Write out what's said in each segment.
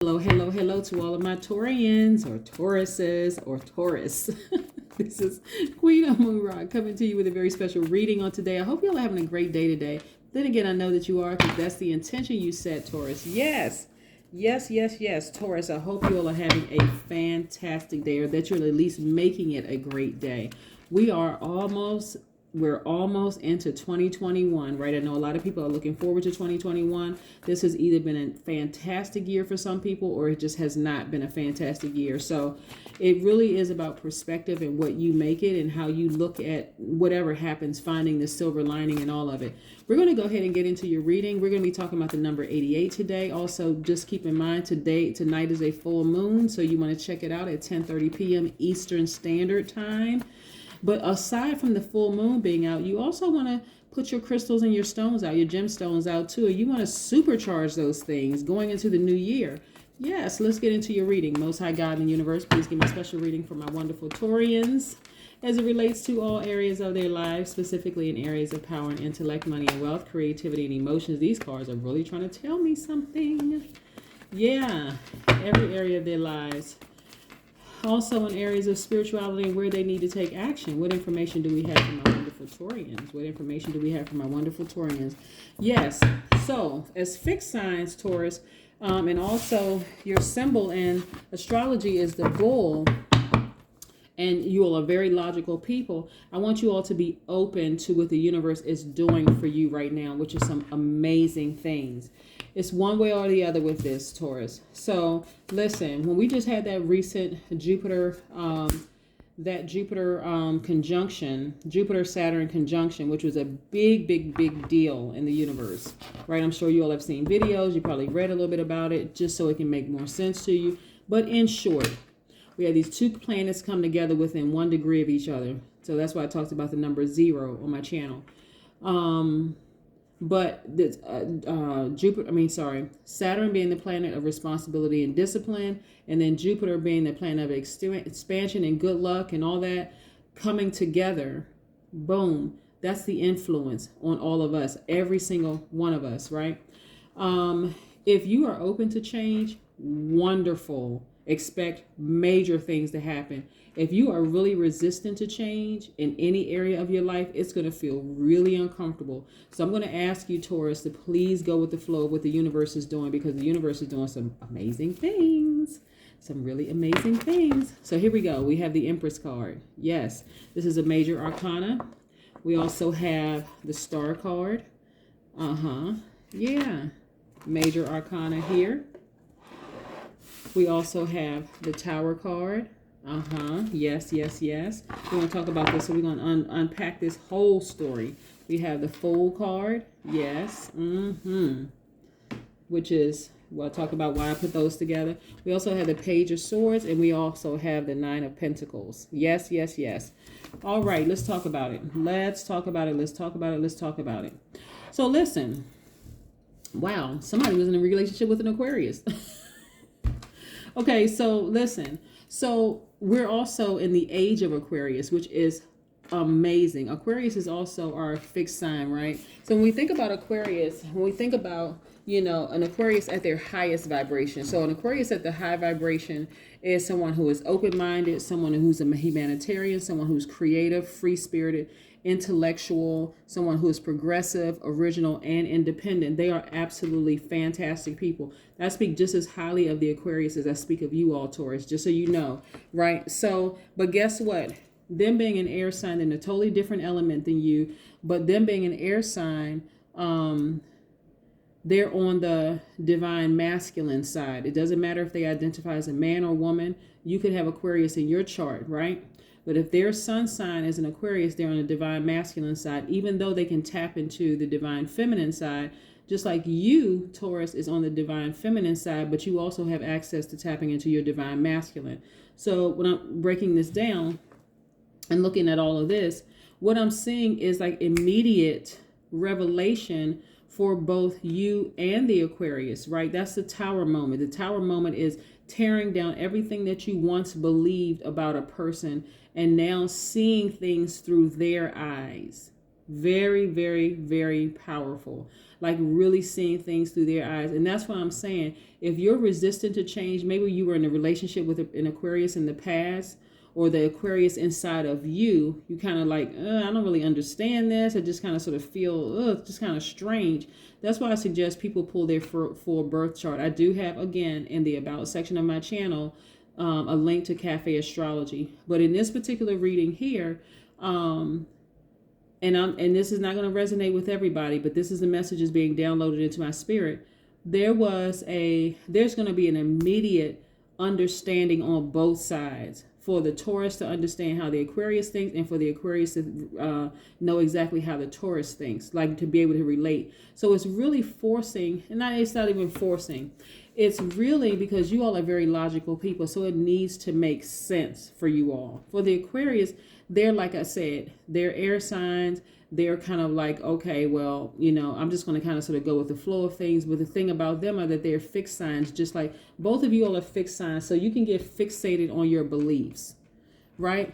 Hello, hello, hello to all of my Taurians or Tauruses or Taurus. This is Queen Amun Ra coming to you with a very special reading on today. I hope y'all are having a great day today. Then again, I know that you are because that's the intention you set, Taurus. Yes, yes, yes, yes, Taurus. I hope you all are having a fantastic day or that you're at least making it a great day. We're almost into 2021, right? I know a lot of people are looking forward to 2021. This has either been a fantastic year for some people or it just has not been a fantastic year. So it really is about perspective and what you make it and how you look at whatever happens, finding the silver lining and all of it. We're going to go ahead and get into your reading. We're going to be talking about the number 88 today. Also, just keep in mind tonight is a full moon, so you want to check it out at 10:30 p.m. Eastern Standard Time. But aside from the full moon being out, you also want to put your crystals and your stones out, your gemstones out too. You want to supercharge those things going into the new year. Yes, let's get into your reading. Most High God in the universe, please give me a special reading for my wonderful Taurians as it relates to all areas of their lives, specifically in areas of power and intellect, money and wealth, creativity and emotions. These cards are really trying to tell me something. Yeah, every area of their lives. Also in areas of spirituality and where they need to take action. What information do we have for my wonderful Taurians? What information do we have for my wonderful Taurians? Yes, so as fixed signs, Taurus, and also your symbol in astrology is the bull, and you all are very logical people. I want you all to be open to what the universe is doing for you right now, which is some amazing things. It's one way or the other with this, Taurus. So listen, when we just had that recent Jupiter conjunction, Jupiter-Saturn conjunction, which was a big, big, big deal in the universe, right? I'm sure you all have seen videos. You probably read a little bit about it just so it can make more sense to you. But in short, we had these two planets come together within 1 degree of each other. So that's why I talked about the number 0 on my channel. But this, Saturn being the planet of responsibility and discipline, and then Jupiter being the planet of expansion and good luck and all that coming together, boom, that's the influence on all of us, every single one of us, right? If you are open to change, wonderful. Expect major things to happen. If you are really resistant to change in any area of your life, it's going to feel really uncomfortable. So I'm going to ask you, Taurus, to please go with the flow of what the universe is doing, because the universe is doing some amazing things. Some really amazing things. So here we go. We have the Empress card. Yes, this is a major arcana. We also have the Star card. Yeah. Major arcana here. We also have the Tower card. Yes, yes, yes. We're going to talk about this, so we're going to unpack this whole story. We have the Fool card. Yes. Which is, we'll talk about why I put those together. We also have the Page of Swords, and we also have the Nine of Pentacles. Yes, yes, yes. All right, let's talk about it. Let's talk about it. Let's talk about it. Let's talk about it. So listen. Wow, somebody was in a relationship with an Aquarius. Okay, so listen. So we're also in the age of Aquarius, which is amazing. Aquarius is also our fixed sign, right? So when we think about Aquarius, when we think about, an Aquarius at their highest vibration. So an Aquarius at the high vibration is someone who is open-minded, someone who's a humanitarian, someone who's creative, free-spirited, intellectual, someone who is progressive, original, and independent. They are absolutely fantastic people. I speak just as highly of the Aquarius as I speak of you all, Taurus, just so you know, right? So, but guess what? Them being an air sign, they're in a totally different element than you, but them being an air sign, they're on the divine masculine side. It doesn't matter if they identify as a man or woman. You could have Aquarius in your chart, right? But if their sun sign is an Aquarius, they're on the divine masculine side, even though they can tap into the divine feminine side, just like you, Taurus, is on the divine feminine side, but you also have access to tapping into your divine masculine. So when I'm breaking this down and looking at all of this, what I'm seeing is like immediate revelation for both you and the Aquarius, right? That's the Tower moment. The Tower moment is tearing down everything that you once believed about a person and now seeing things through their eyes. Very, very, very powerful. Like really seeing things through their eyes. And that's what I'm saying. If you're resistant to change, maybe you were in a relationship with an Aquarius in the past, or the Aquarius inside of you, you kind of like, I don't really understand this. I just kind of sort of feel, it's just kind of strange. That's why I suggest people pull their full birth chart. I do have, again, in the About section of my channel, a link to Cafe Astrology. But in this particular reading here, and this is not going to resonate with everybody, but this is the messages being downloaded into my spirit. There's going to be an immediate understanding on both sides, for the Taurus to understand how the Aquarius thinks, and for the Aquarius to know exactly how the Taurus thinks, like to be able to relate. So it's really forcing, and it's not even forcing. It's really because you all are very logical people, so it needs to make sense for you all. For the Aquarius, they're, like I said, they're air signs. They're kind of like, okay, well, I'm just going to kind of sort of go with the flow of things. But the thing about them are that they're fixed signs, just like both of you all are fixed signs. So you can get fixated on your beliefs, right?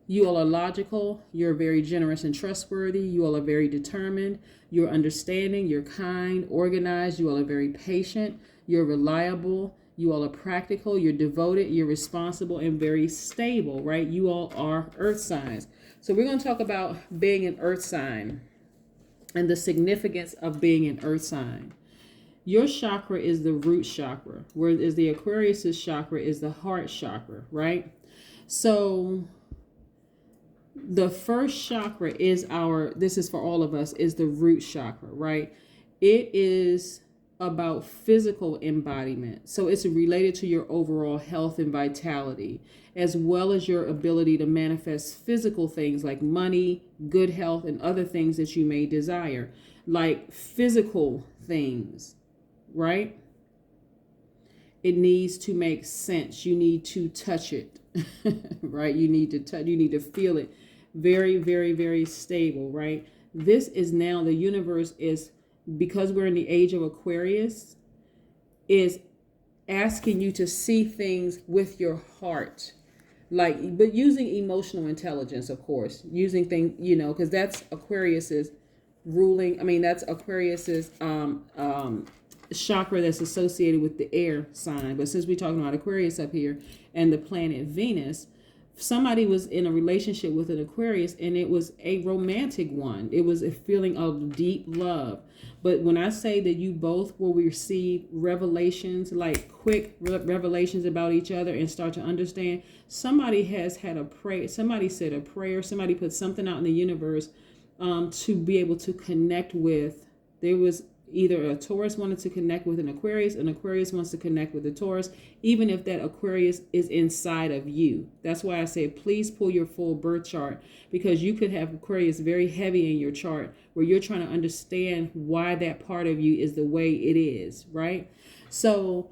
You all are logical. You're very generous and trustworthy. You all are very determined. You're understanding. You're kind, organized. You all are very patient. You're reliable. You all are practical. You're devoted. You're responsible and very stable, right? You all are earth signs. So we're going to talk about being an earth sign and the significance of being an earth sign. Your chakra is the root chakra, whereas the Aquarius's chakra is the heart chakra, right? So the first chakra is this is for all of us, is the root chakra, right? It is about physical embodiment. So it's related to your overall health and vitality, as well as your ability to manifest physical things like money, good health, and other things that you may desire, like physical things, right? It needs to make sense. You need to touch it, right? You need to feel it. Very, very, very stable, right? This is now, the universe is, because we're in the age of Aquarius, is asking you to see things with your heart, but using emotional intelligence, of course, using things, because that's Aquarius's that's Aquarius's chakra that's associated with the air sign. But since we're talking about Aquarius up here and the planet Venus, somebody was in a relationship with an Aquarius, and it was a romantic one. It was a feeling of deep love. But when I say that you both will receive revelations, like quick revelations about each other, and start to understand, somebody has had a prayer. Somebody said a prayer. Somebody put something out in the universe to be able to connect with. There was either a Taurus wanted to connect with an Aquarius wants to connect with a Taurus, even if that Aquarius is inside of you. That's why I say, please pull your full birth chart, because you could have Aquarius very heavy in your chart, where you're trying to understand why that part of you is the way it is, right? So,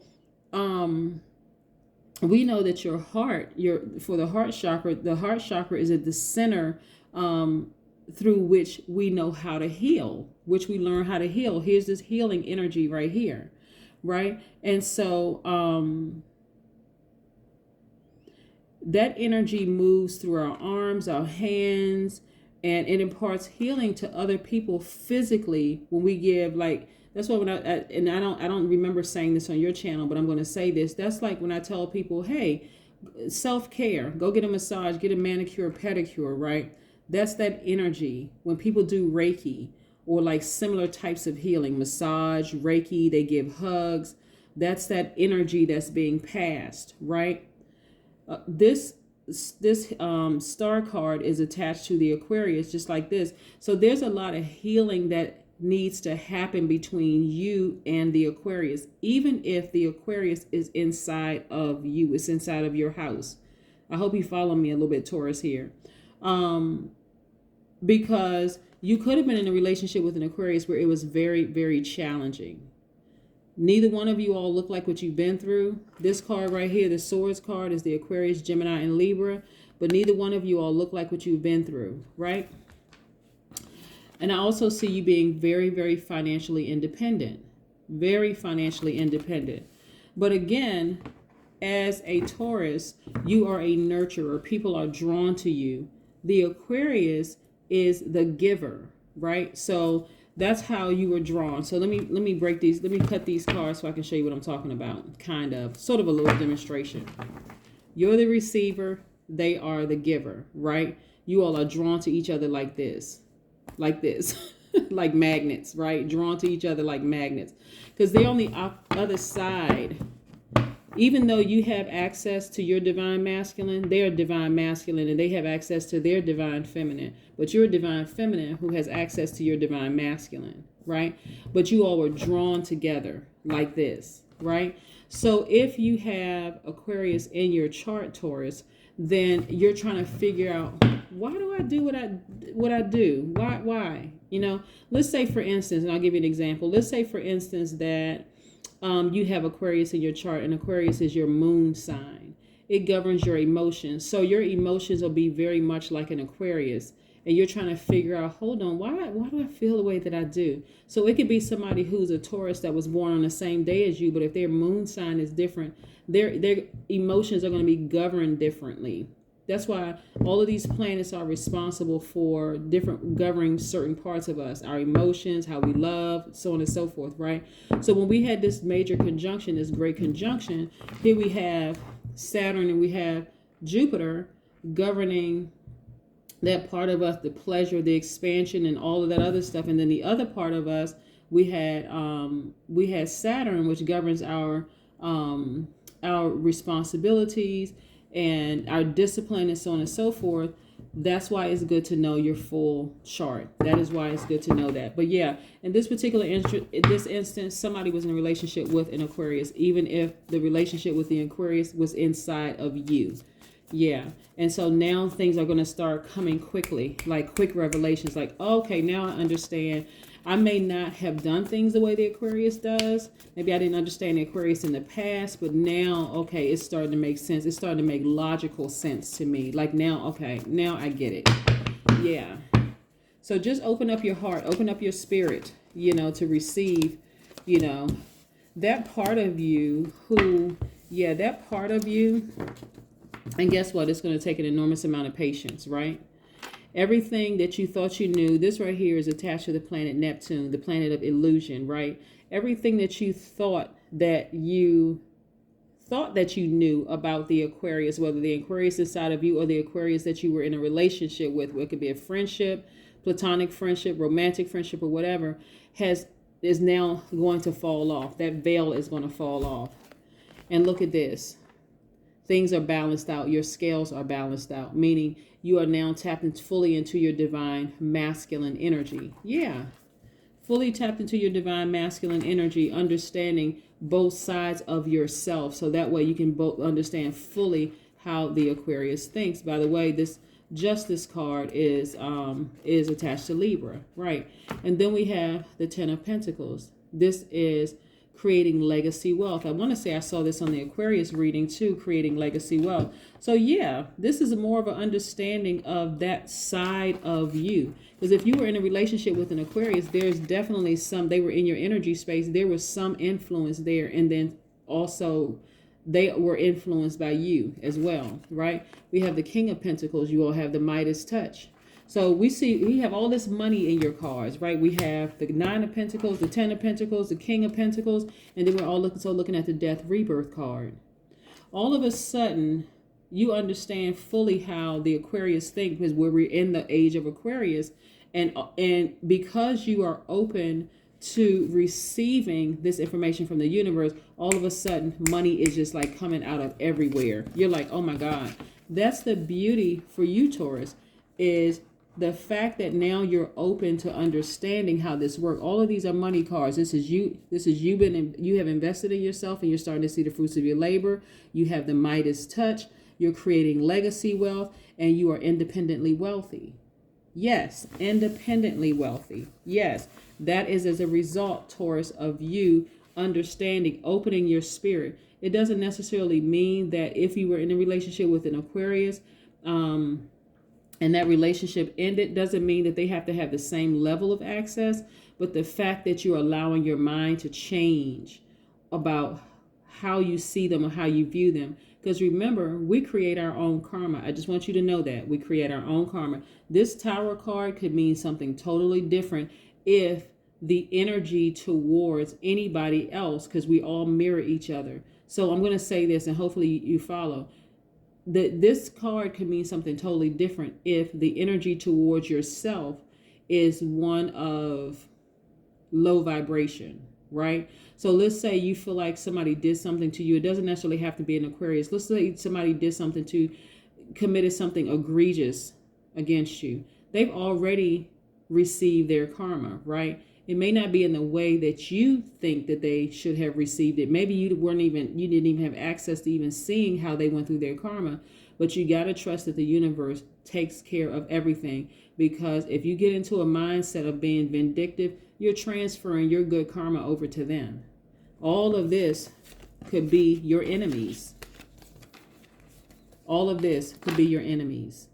we know that your heart, for the heart chakra is at the center, through which we know how to heal, which we learn how to heal. Here's this healing energy right here, right? And so that energy moves through our arms, our hands, and it imparts healing to other people physically when we give, like, that's why I don't remember saying this on your channel, but I'm going to say this. That's like when I tell people, hey, self-care, go get a massage, get a manicure, pedicure, right? That's that energy. When people do Reiki or like similar types of healing, massage, Reiki, they give hugs. That's that energy that's being passed, right? This star card is attached to the Aquarius, just like this. So there's a lot of healing that needs to happen between you and the Aquarius, even if the Aquarius is inside of you, it's inside of your house. I hope you follow me a little bit, Taurus, here. Because you could have been in a relationship with an Aquarius where it was very, very challenging. Neither one of you all look like what you've been through. This card right here, the Swords card, is the Aquarius, Gemini, and Libra. But neither one of you all look like what you've been through, right? And I also see you being very, very financially independent. Very financially independent. But again, as a Taurus, you are a nurturer. People are drawn to you. The Aquarius is the giver, right? So that's how you were drawn. So let me break these. Let me cut these cards so I can show you what I'm talking about. Kind of, sort of a little demonstration. You're the receiver. They are the giver, right? You all are drawn to each other like this, like magnets, right? Drawn to each other like magnets, because they're on the other side. Even though you have access to your divine masculine, they are divine masculine, and they have access to their divine feminine. But you're a divine feminine who has access to your divine masculine, right? But you all were drawn together like this, right? So if you have Aquarius in your chart, Taurus, then you're trying to figure out, why do I do what I do? Why? You know, let's say, for instance, and I'll give you an example. Let's say, for instance, that you have Aquarius in your chart, and Aquarius is your moon sign. It governs your emotions. So your emotions will be very much like an Aquarius. And you're trying to figure out, hold on, why do I feel the way that I do? So it could be somebody who's a Taurus that was born on the same day as you, but if their moon sign is different, their emotions are going to be governed differently. That's why all of these planets are responsible for governing certain parts of us, our emotions, how we love, so on and so forth, right? So when we had this major conjunction, this great conjunction, here we have Saturn and we have Jupiter governing that part of us, the pleasure, the expansion, and all of that other stuff. And then the other part of us, we had Saturn, which governs our responsibilities and our discipline and so on and so forth. That's why it's good to know your full chart. That is why it's good to know that. But yeah, in this particular instance, somebody was in a relationship with an Aquarius, even if the relationship with the Aquarius was inside of you. Yeah. And so now things are going to start coming quickly, like quick revelations, like, okay, now I understand. I may not have done things the way the Aquarius does. Maybe I didn't understand the Aquarius in the past, but now, okay, it's starting to make sense. It's starting to make logical sense to me. Like now, okay, now I get it. Yeah. So just open up your heart, open up your spirit, to receive, that part of you that part of you. And guess what? It's going to take an enormous amount of patience, right? Everything that you thought you knew, this right here is attached to the planet Neptune, the planet of illusion, right? Everything that you thought that you knew about the Aquarius, whether the Aquarius inside of you or the Aquarius that you were in a relationship with, it could be a friendship, platonic friendship, romantic friendship, or whatever, is now going to fall off. That veil is going to fall off. And look at this. Things are balanced out. Your scales are balanced out, meaning you are now tapping fully into your divine masculine energy. Yeah. Fully tapped into your divine masculine energy, understanding both sides of yourself. So that way you can both understand fully how the Aquarius thinks. By the way, this Justice card is attached to Libra, right? And then we have the Ten of Pentacles. This is creating legacy wealth. I want to say I saw this on the Aquarius reading too, creating legacy wealth. So yeah, this is more of an understanding of that side of you. Because if you were in a relationship with an Aquarius, there's definitely they were in your energy space. There was some influence there. And then also they were influenced by you as well, right? We have the King of Pentacles. You all have the Midas touch. So we have all this money in your cards, right? We have the Nine of Pentacles, the Ten of Pentacles, the King of Pentacles, and then we're all looking at the Death Rebirth card. All of a sudden, you understand fully how the Aquarius think, because we're in the age of Aquarius, and because you are open to receiving this information from the universe, all of a sudden money is just like coming out of everywhere. You're like, oh my God. That's the beauty for you, Taurus, is the fact that now you're open to understanding how this works. All of these are money cards. This is you have invested in yourself, and you're starting to see the fruits of your labor. You have the Midas touch. You're creating legacy wealth, and you are independently wealthy. Yes, independently wealthy. Yes, that is as a result, Taurus, of you understanding, opening your spirit. It doesn't necessarily mean that if you were in a relationship with an Aquarius, and that relationship ended, doesn't mean that they have to have the same level of access, but the fact that you're allowing your mind to change about how you see them or how you view them. Because remember, we create our own karma. I just want you to know that we create our own karma. This Tower card could mean something totally different if the energy towards anybody else, because we all mirror each other. So I'm going to say this, and hopefully you follow. This card could mean something totally different if the energy towards yourself is one of low vibration, right? So let's say you feel like somebody did something to you. It doesn't necessarily have to be an Aquarius. Let's say somebody did something committed something egregious against you. They've already received their karma, right? It may not be in the way that you think that they should have received it. Maybe you didn't even have access to even seeing how they went through their karma. But you got to trust that the universe takes care of everything. Because if you get into a mindset of being vindictive, you're transferring your good karma over to them. All of this could be your enemies. All of this could be your enemies.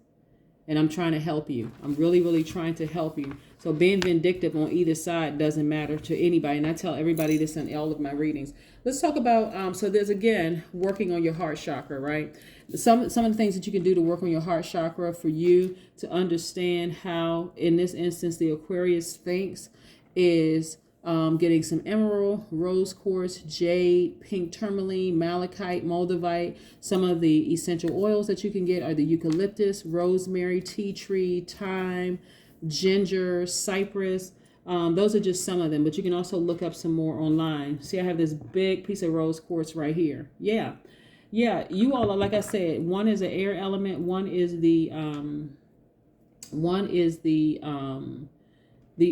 And I'm trying to help you. I'm really, really trying to help you. So being vindictive on either side doesn't matter to anybody. And I tell everybody this in all of my readings. Let's talk about, so there's, again, working on your heart chakra, right? Some of the things that you can do to work on your heart chakra for you to understand how, in this instance, the Aquarius thinks is getting some emerald, rose quartz, jade, pink tourmaline, malachite, moldavite. Some of the essential oils that you can get are the eucalyptus, rosemary, tea tree, thyme, ginger, cypress. Those are just some of them, but you can also look up some more online. See, I have this big piece of rose quartz right here. Yeah, you all are, like I said, one is an air element, one is the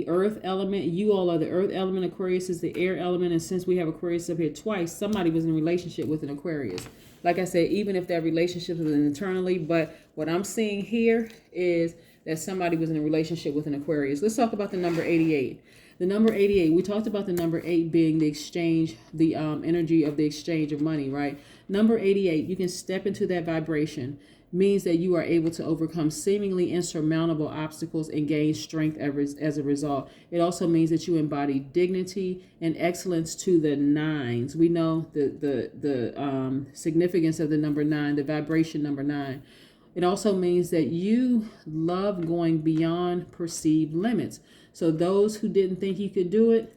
earth element. You all are the earth element. Aquarius is the air element. And since we have Aquarius up here twice, somebody was in a relationship with an Aquarius. Like I said, even if that relationship was internally, but what I'm seeing here is that somebody was in a relationship with an Aquarius. Let's talk about the number 88. The number 88, we talked about the number 8 being the exchange, the energy of the exchange of money, right? Number 88, you can step into that vibration. Means that you are able to overcome seemingly insurmountable obstacles and gain strength as a result. It also means that you embody dignity and excellence to the nines. We know the significance of the number 9, the vibration number 9. It also means that you love going beyond perceived limits. So those who didn't think you could do it,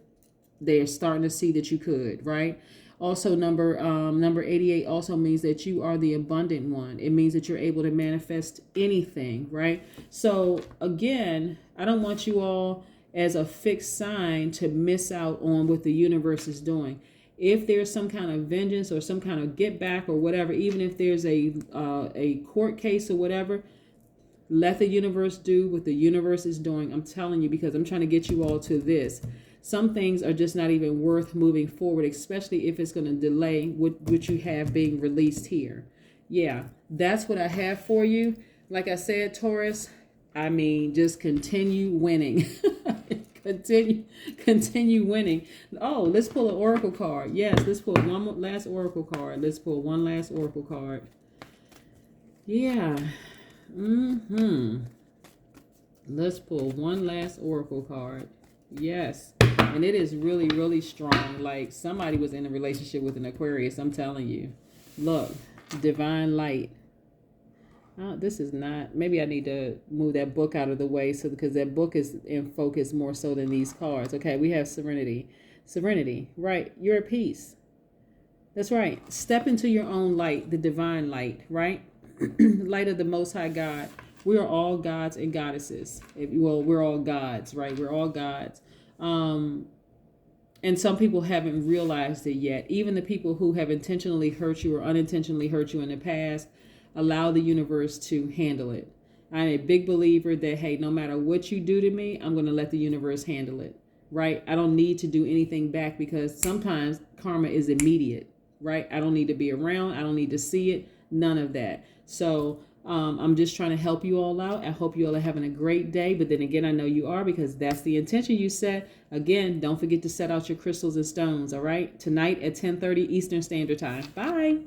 they're starting to see that you could, right? Also, number 88 also means that you are the abundant one. It means that you're able to manifest anything, right? So again, I don't want you all as a fixed sign to miss out on what the universe is doing. If there's some kind of vengeance or some kind of get back or whatever, even if there's a court case or whatever, let the universe do what the universe is doing. I'm telling you, because I'm trying to get you all to this. Some things are just not even worth moving forward, especially if it's going to delay what you have being released here. Yeah, that's what I have for you. Like I said, Taurus, I mean, just continue winning. Continue winning. Oh, let's pull an oracle card. Yes, let's pull one last oracle card. Let's pull one last oracle card. Yeah. Let's pull one last oracle card. Yes. And it is really, really strong. Like somebody was in a relationship with an Aquarius. I'm telling you. Look, divine light. This is not, maybe I need to move that book out of the way because that book is in focus more so than these cards. Okay, we have serenity. Serenity, right? You're at peace. That's right. Step into your own light, the divine light, right? Light of the Most High God. We are all gods and goddesses. We're all gods, right? We're all gods. And some people haven't realized it yet. Even the people who have intentionally hurt you or unintentionally hurt you in the past, allow the universe to handle it. I'm a big believer that, hey, no matter what you do to me, I'm going to let the universe handle it, right? I don't need to do anything back because sometimes karma is immediate, right? I don't need to be around. I don't need to see it. None of that. So I'm just trying to help you all out. I hope you all are having a great day. But then again, I know you are because that's the intention you set. Again, don't forget to set out your crystals and stones, all right? Tonight at 10:30 Eastern Standard Time. Bye.